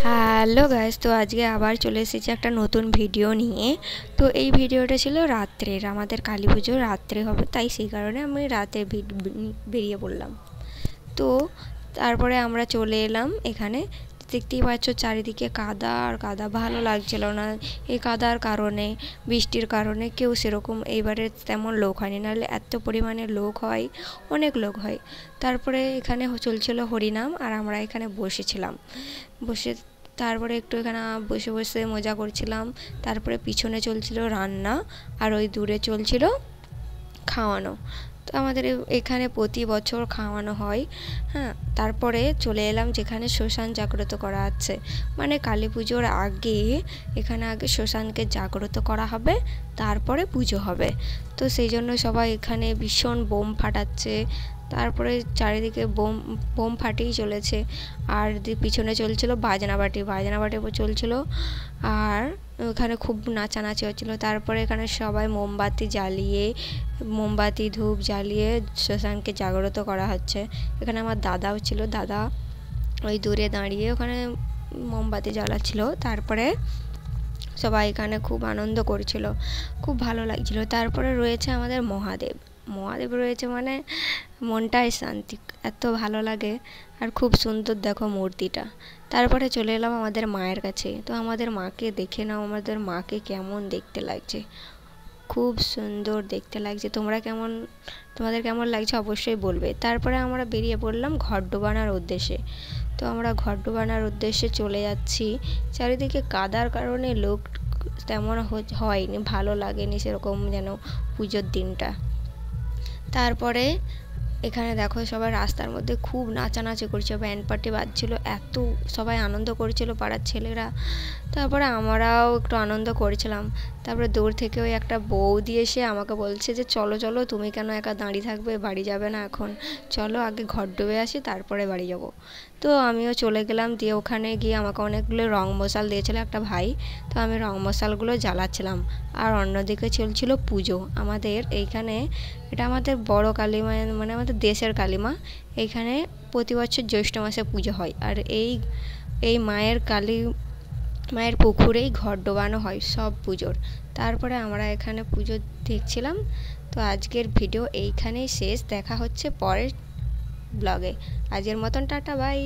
Hello guys, তো আজকে আবার চলে এসেছি একটা নতুন ভিডিও নিয়ে। তো এই ভিডিওটা ছিল রাত্রের, আমাদের কালী পুজো রাত্রে হবে, তাই সেই কারণে আমি রাতে বেরিয়ে পড়লাম। তো তারপরে আমরা চলে এলাম এখানে। দেখতেই পাচ্ছ চারিদিকে কাদা আর কাদা, ভালো লাগছিল না এই কাদার কারণে। বৃষ্টির কারণে কেউ সেরকম এইবারে তেমন লোক হয়নি, নাহলে এত পরিমাণে লোক হয়, অনেক লোক হয়। তারপরে এখানে চলছিল হরিনাম আর আমরা এখানে বসেছিলাম। বসে তারপরে একটু এখানে বসে বসে মজা করছিলাম। তারপরে পিছনে চলছিল রান্না আর ওই দূরে চলছিল খাওয়ানো। তো আমাদের এখানে প্রতি বছর খাওয়ানো হয়। হ্যাঁ, তারপরে চলে এলাম যেখানে শ্মশান জাগ্রত করা হচ্ছে, মানে কালী পুজোর আগে এখানে আগে শ্মশানকে জাগ্রত করা হবে, তারপরে পুজো হবে। তো সেই জন্য সবাই এখানে ভীষণ বোম ফাটাচ্ছে, তারপরে চারিদিকে বোম বোম ফাটিয়েই চলেছে। আর পিছনে চলছিল বাজনা বাটি চলছিল। আর ওখানে খুব নাচানাচি হচ্ছিলো। তারপরে এখানে সবাই মোমবাতি ধূপ জ্বালিয়ে শ্মশানকে জাগ্রত করা হচ্ছে। এখানে আমার দাদাও ছিল, দাদা ওই দূরে দাঁড়িয়ে ওখানে মোমবাতি জ্বালাচ্ছিল। তারপরে সবাই এখানে খুব আনন্দ করছিল, খুব ভালো লাগছিল। তারপরে রয়েছে আমাদের মহাদেব রয়েছে, মানে মনটাই শান্তি, এত ভালো লাগে। আর খুব সুন্দর দেখো মূর্তিটা। তারপরে চলে এলাম আমাদের মায়ের কাছে। তো আমাদের মাকে দেখে নাও, আমাদের মাকে কেমন দেখতে লাগছে, খুব সুন্দর দেখতে লাগছে। তোমাদের কেমন লাগছে অবশ্যই বলবে। তারপরে আমরা বেরিয়ে পড়লাম ঘর ডোবানোর উদ্দেশ্যে। তো আমরা ঘর ডোবানোর উদ্দেশ্যে চলে যাচ্ছি। চারিদিকে কাদার কারণে লোক তেমন হয়নি, ভালো লাগেনি সেরকম যেন পুজোর দিনটা। তারপরে এখানে দেখো সবাই রাস্তার মধ্যে খুব নাচানাচি করছে, ব্যান্ড পার্টি বাজছিল, এত সবাই আনন্দ করছিল পাড়ার ছেলেরা। তারপরে আমরাও একটু আনন্দ করেছিলাম। তারপরে দূর থেকে ওই একটা বৌদি এসে আমাকে বলছে যে চলো চলো, তুমি কেন একা দাঁড়িয়ে থাকবে, বাড়ি যাবে না এখন, চলো আগে ঘর ডুবে আসি তারপরে বাড়ি যাব। তো আমিও চলে গেলাম। দিয়ে ওখানে গিয়ে আমাকে অনেকগুলো রং মশাল দিয়েছিল একটা ভাই। তো আমি রং মশালগুলো জ্বালাচ্ছিলাম। আর অন্যদিকে চলছিল পুজো আমাদের এইখানে। এটা আমাদের বড় কালী মা, মানে আমাদের দেশের কালী মা। এইখানে প্রতি বছর জ্যৈষ্ঠ মাসে পুজো হয়। আর এই মায়ের পুকুরেই ঘর ডোবানো হয় সব পুজোর। তারপরে আমরা এখানে পুজো দেখছিলাম। তো আজকের ভিডিও এইখানেই শেষ, দেখা হচ্ছে পরের ব্লগে। আজকের মতন টাটা, বাই।